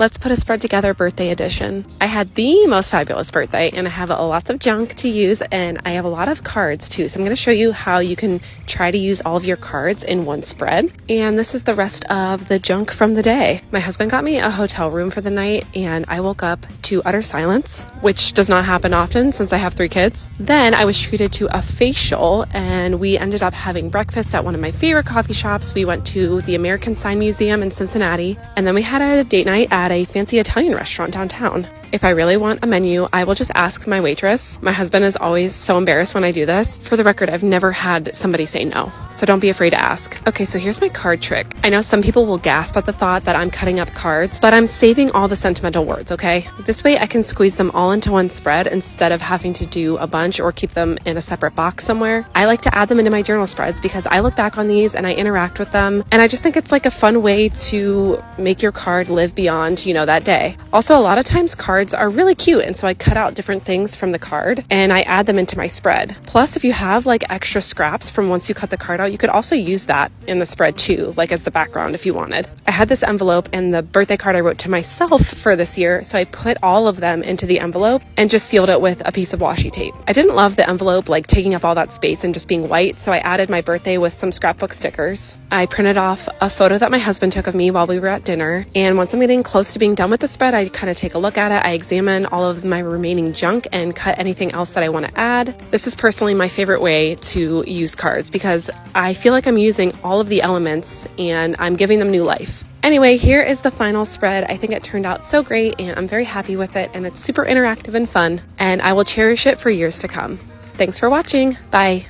Let's put a spread together birthday edition. I had the most fabulous birthday and I have lots of junk to use and I have a lot of cards too. So I'm going to show you how you can try to use all of your cards in one spread. And this is the rest of the junk from the day. My husband got me a hotel room for the night and I woke up to utter silence, which does not happen often since I have 3 kids. Then I was treated to a facial and we ended up having breakfast at one of my favorite coffee shops. We went to the American Sign Museum in Cincinnati and then we had a date night at a fancy Italian restaurant downtown. If I really want a menu, I will just ask my waitress. My husband is always so embarrassed when I do this. For the record, I've never had somebody say no, so don't be afraid to ask. Okay, so here's my card trick. I know some people will gasp at the thought that I'm cutting up cards, but I'm saving all the sentimental words, okay? This way I can squeeze them all into one spread instead of having to do a bunch or keep them in a separate box somewhere. I like to add them into my journal spreads because I look back on these and I interact with them, and I just think it's like a fun way to make your card live beyond, that day. Also, a lot of times cards are really cute, and so I cut out different things from the card and I add them into my spread. Plus, if you have like extra scraps from once you cut the card out, you could also use that in the spread too, like as the background if you wanted. I had this envelope and the birthday card I wrote to myself for this year, so I put all of them into the envelope and just sealed it with a piece of washi tape. I didn't love the envelope like taking up all that space and just being white, so I added my birthday with some scrapbook stickers. I printed off a photo that my husband took of me while we were at dinner, and once I'm getting close to being done with the spread, I kind of take a look at it. I examine all of my remaining junk and cut anything else that I want to add. This is personally my favorite way to use cards because I feel like I'm using all of the elements and I'm giving them new life. Anyway, here is the final spread. I think it turned out so great and I'm very happy with it, and it's super interactive and fun, and I will cherish it for years to come. Thanks for watching. Bye.